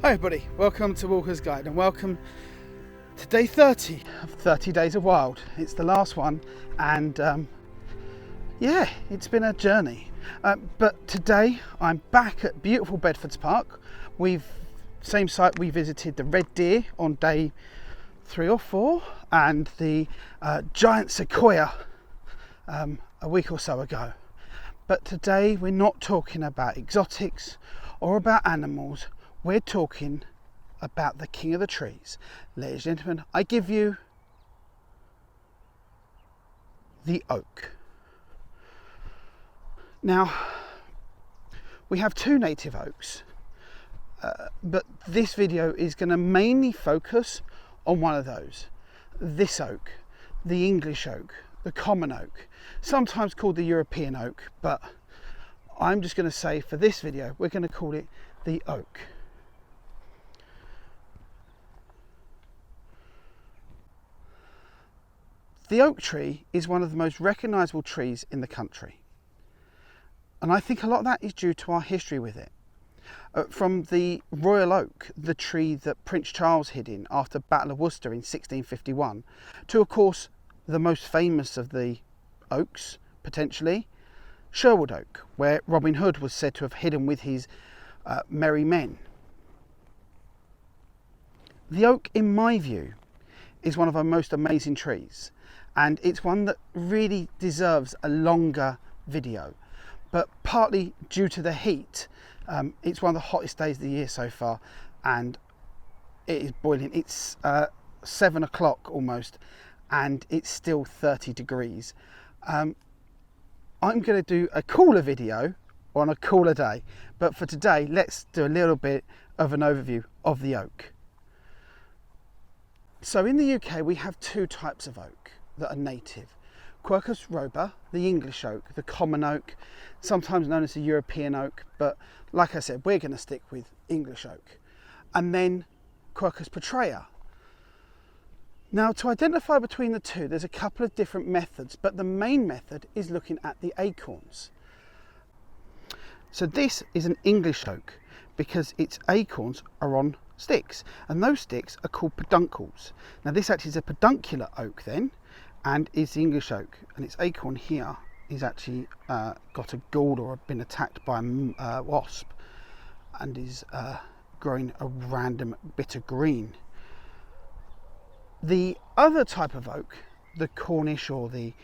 Hi everybody, welcome to Walker's Guide and welcome to day 30 of 30 Days of Wild. It's the last one and yeah, it's been a journey. But today I'm back at beautiful Bedfords Park. Same site we visited the red deer on day 3 or 4 and the giant sequoia a week or so ago. But today we're not talking about exotics or about animals. We're talking about the king of the trees. Ladies and gentlemen, I give you the oak. Now, we have two native oaks, but this video is going to mainly focus on one of those. This oak, the English oak, the common oak, sometimes called the European oak, but I'm just going to say for this video, we're going to call it the oak. The oak tree is one of the most recognisable trees in the country, and I think a lot of that is due to our history with it. From the royal oak, the tree that Prince Charles hid in after the Battle of Worcester in 1651, to of course the most famous of the oaks, potentially, Sherwood Oak, where Robin Hood was said to have hidden with his merry men. The oak, in my view, is one of our most amazing trees, and it's one that really deserves a longer video, but partly due to the heat. It's one of the hottest days of the year so far, and it is boiling. It's 7 o'clock almost, and it's still 30 degrees. I'm going to do a cooler video on a cooler day, but for today, let's do a little bit of an overview of the oak. So in the UK, we have two types of oak that are native. Quercus robur, the English oak, the common oak, sometimes known as the European oak, but like I said, we're going to stick with English oak. And then Quercus petraea. Now, to identify between the two, there's a couple of different methods, but the main method is looking at the acorns. So this is an English oak because its acorns are on sticks, and those sticks are called peduncles. Now this actually is a peduncular oak then, and is the English oak, and its acorn here is actually got a gall or been attacked by a wasp and is growing a random bit of green. The other type of oak, the Cornish or the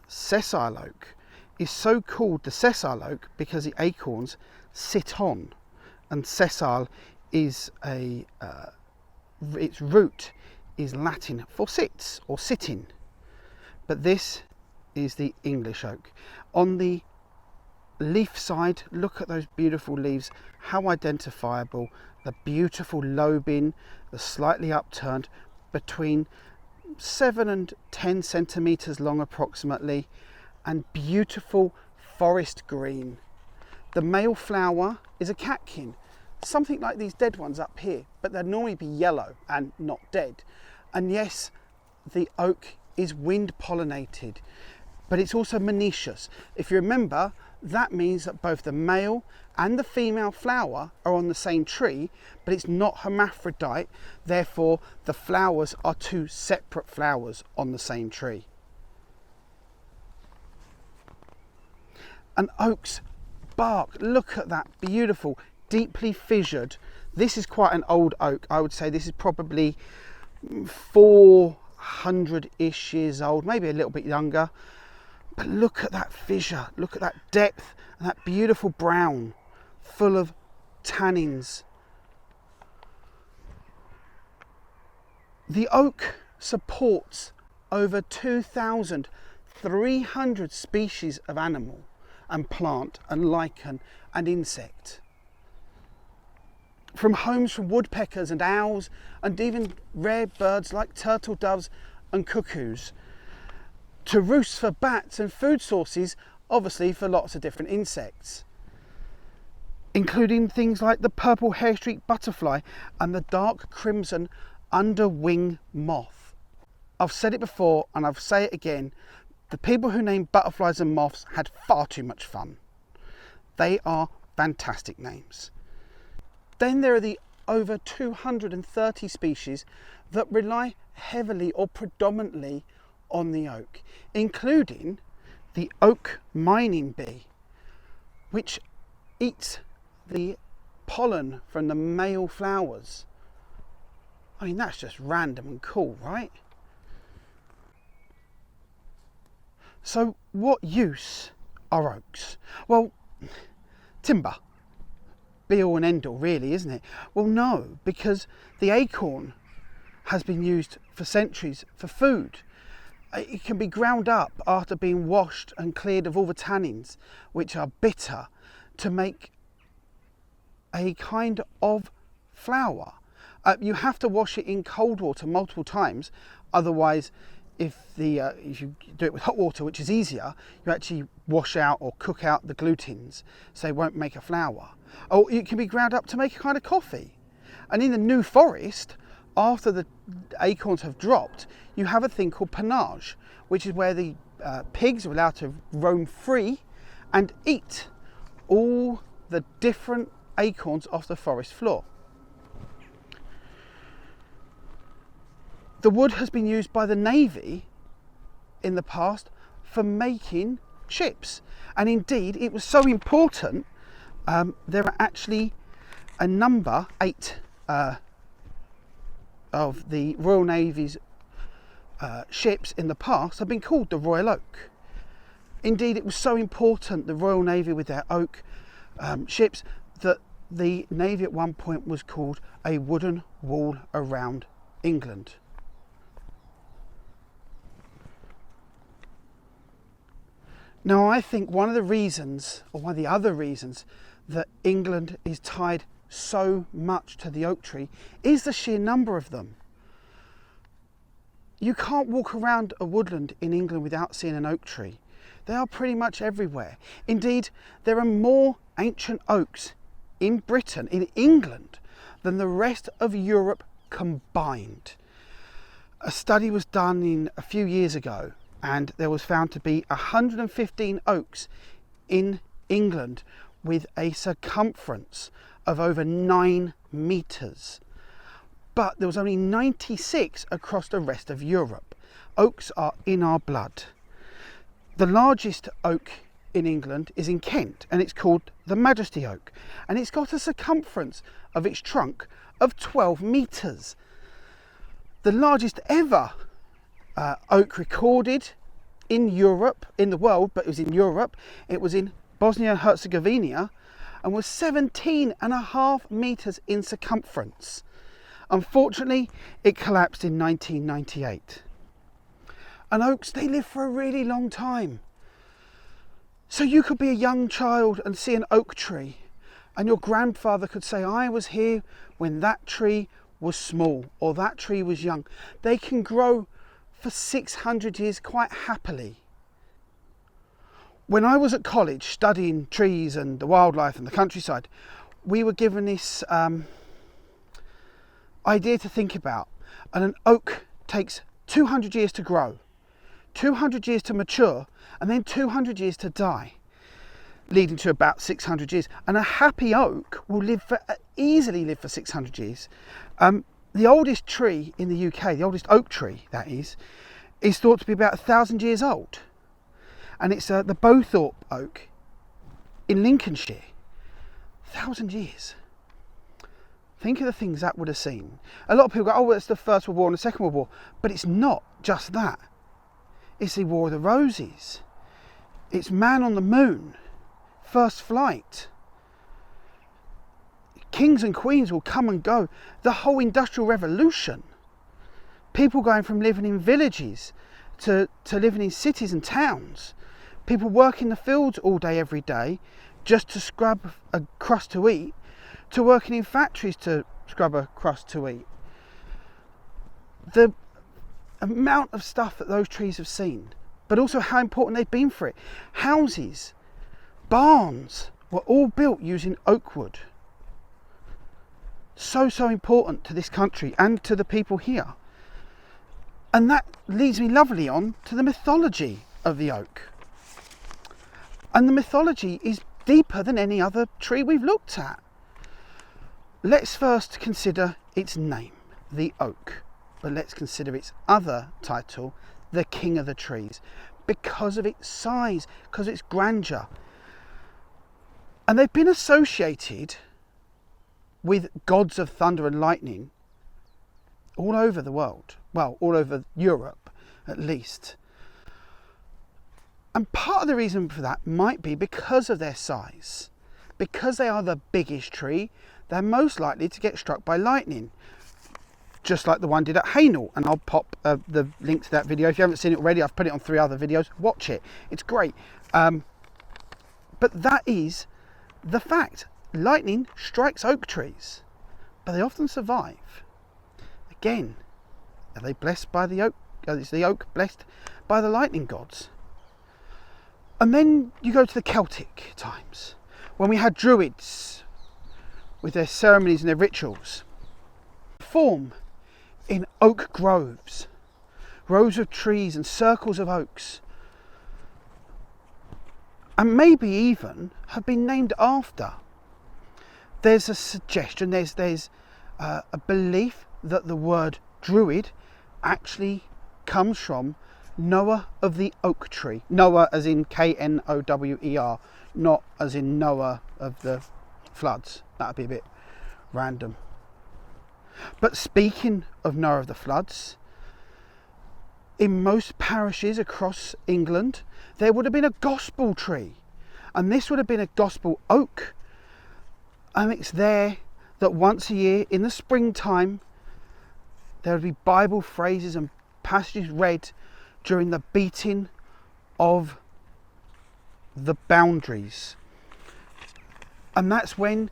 sessile oak, is so called the sessile oak because the acorns sit on, and sessile is its root is Latin for sits or sitting. But this is the English oak. On the leaf side, look at those beautiful leaves, how identifiable, the beautiful lobing, the slightly upturned, between 7 and 10 centimetres long approximately, and beautiful forest green. The male flower is a catkin, something like these dead ones up here, but they'd normally be yellow and not dead. And yes, the oak is wind pollinated, but it's also monoecious. If you remember, that means that both the male and the female flower are on the same tree, but it's not hermaphrodite, therefore the flowers are two separate flowers on the same tree. An oak's bark, look at that, beautiful, deeply fissured. This is quite an old oak. I would say this is probably 400-ish years old, maybe a little bit younger. But look at that fissure, look at that depth, and that beautiful brown, full of tannins. The oak supports over 2,300 species of animal and plant and lichen and insect. From homes for woodpeckers and owls, and even rare birds like turtle doves and cuckoos, to roosts for bats and food sources, obviously for lots of different insects, including things like the purple hair-streaked butterfly and the dark crimson underwing moth. I've said it before and I'll say it again, the people who named butterflies and moths had far too much fun. They are fantastic names. Then there are the over 230 species that rely heavily or predominantly on the oak, including the oak mining bee, which eats the pollen from the male flowers. I mean, that's just random and cool, right? So what use are oaks? Well, timber. Be all and end all, really, isn't it? Well, no, because the acorn has been used for centuries for food. It can be ground up after being washed and cleared of all the tannins, which are bitter, to make a kind of flour. You have to wash it in cold water multiple times, otherwise if you do it with hot water, which is easier, you actually wash out or cook out the glutens, so it won't make a flour. Or it can be ground up to make a kind of coffee. And in the New Forest, after the acorns have dropped, you have a thing called pannage, which is where the pigs are allowed to roam free and eat all the different acorns off the forest floor. The wood has been used by the Navy in the past for making ships, and indeed it was so important. There are actually a number 8 of the Royal Navy's ships in the past have been called the Royal Oak. Indeed, it was so important, the Royal Navy with their oak ships, that the Navy at one point was called a wooden wall around England. Now, I think one of the reasons, or one of the other reasons, that England is tied so much to the oak tree is the sheer number of them. You can't walk around a woodland in England without seeing an oak tree. They are pretty much everywhere. Indeed, there are more ancient oaks in Britain, in England, than the rest of Europe combined. A study was done a few years ago, and there was found to be 115 oaks in England with a circumference of over 9 metres. But there was only 96 across the rest of Europe. Oaks are in our blood. The largest oak in England is in Kent, and it's called the Majesty Oak, and it's got a circumference of its trunk of 12 metres. The largest ever oak recorded in Europe, in the world, but it was in Europe, it was in Bosnia and Herzegovina, and was 17.5 metres in circumference. Unfortunately, it collapsed in 1998. And oaks, they live for a really long time. So you could be a young child and see an oak tree, and your grandfather could say, I was here when that tree was small, or that tree was young. They can grow for 600 years quite happily. When I was at college studying trees and the wildlife and the countryside, we were given this idea to think about. And an oak takes 200 years to grow, 200 years to mature, and then 200 years to die, leading to about 600 years. And a happy oak will easily live for 600 years. The oldest tree in the UK, the oldest oak tree that is thought to be about 1,000 years old. And it's the Bowthorpe Oak in Lincolnshire. 1,000 years. Think of the things that would have seen. A lot of people go, oh, well, it's the First World War and the Second World War. But it's not just that. It's the War of the Roses. It's Man on the Moon. First Flight. Kings and queens will come and go. The whole Industrial Revolution. People going from living in villages to living in cities and towns. People work in the fields all day, every day, just to scrub a crust to eat, to working in factories to scrub a crust to eat. The amount of stuff that those trees have seen, but also how important they've been for it. Houses, barns were all built using oak wood. So important to this country and to the people here. And that leads me lovely on to the mythology of the oak. And the mythology is deeper than any other tree we've looked at. Let's first consider its name, the oak, but let's consider its other title, the king of the trees, because of its size, because of its grandeur. And they've been associated with gods of thunder and lightning all over the world. Well, all over Europe, at least. And part of the reason for that might be because of their size. Because they are the biggest tree, they're most likely to get struck by lightning. Just like the one did at Hainault. And I'll pop the link to that video. If you haven't seen it already, I've put it on 3 other videos. Watch it. It's great. But that is the fact. Lightning strikes oak trees, but they often survive. Again, are they blessed by the oak? Is the oak blessed by the lightning gods? And then you go to the Celtic times, when we had druids with their ceremonies and their rituals. Form in oak groves, rows of trees and circles of oaks, and maybe even have been named after. There's a suggestion, there's a belief that the word druid actually comes from Noah of the oak tree. Noah as in Knower, not as in Noah of the floods. That would be a bit random. But speaking of Noah of the floods, in most parishes across England, there would have been a gospel tree. And this would have been a gospel oak. And it's there that once a year in the springtime, there would be Bible phrases and passages read during the beating of the boundaries. And that's when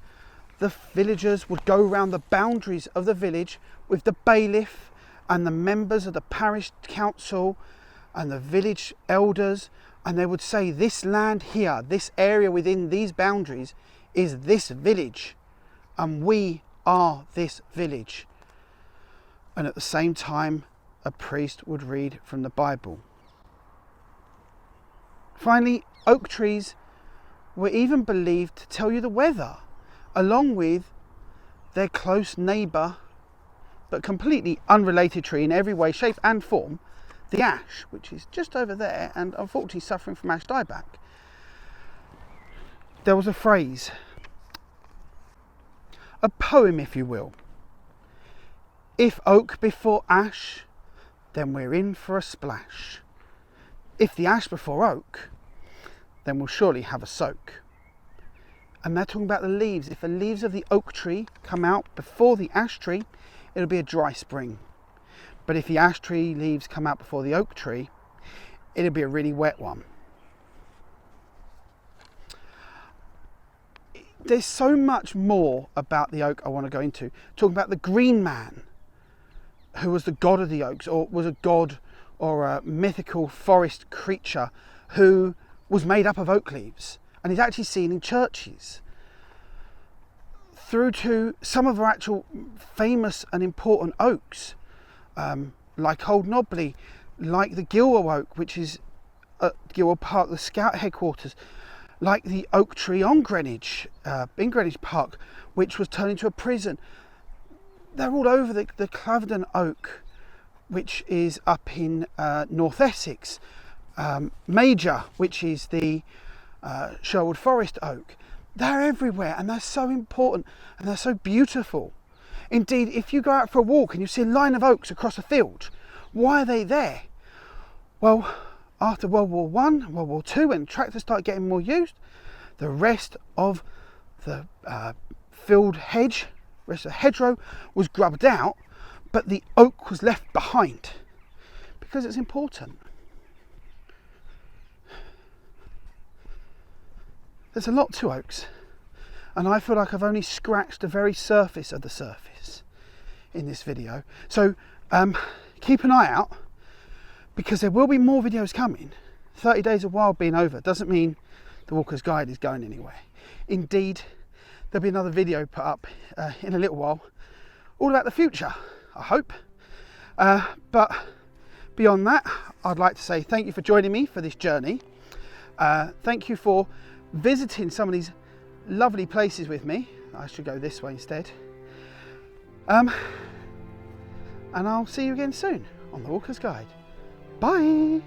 the villagers would go around the boundaries of the village with the bailiff and the members of the parish council and the village elders, and they would say, this land here, this area within these boundaries is this village, and we are this village. And at the same time, a priest would read from the Bible. Finally, oak trees were even believed to tell you the weather, along with their close neighbour, but completely unrelated tree in every way, shape and form, the ash, which is just over there and unfortunately suffering from ash dieback. There was a phrase, a poem if you will. If oak before ash, then we're in for a splash. If the ash before oak, then we'll surely have a soak. And they're talking about the leaves. If the leaves of the oak tree come out before the ash tree, it'll be a dry spring. But if the ash tree leaves come out before the oak tree, it'll be a really wet one. There's so much more about the oak I want to go into. Talking about the Green Man, who was the god of the oaks, or was a god or a mythical forest creature who was made up of oak leaves and is actually seen in churches. Through to some of our actual famous and important oaks, like Old Nobley, like the Gilwell Oak, which is at Gilwell Park, the Scout headquarters, like the oak tree on Greenwich, in Greenwich Park, which was turned into a prison. They're all over the Claverdon Oak, which is up in North Essex, Major, which is the Sherwood Forest Oak. They're everywhere and they're so important and they're so beautiful. Indeed, if you go out for a walk and you see a line of oaks across a field, why are they there? Well, after World War I, World War II, when tractors started getting more used, the rest of the field hedge, rest of the hedgerow was grubbed out, but the oak was left behind because it's important. There's a lot to oaks, and I feel like I've only scratched the very surface of the surface in this video. So keep an eye out, because there will be more videos coming. 30 Days of Wild being over doesn't mean the Walker's Guide is going anywhere. Indeed, there'll be another video put up in a little while, all about the future, I hope. But beyond that, I'd like to say thank you for joining me for this journey. Thank you for visiting some of these lovely places with me. I should go this way instead. And I'll see you again soon on the Walker's Guide. Bye.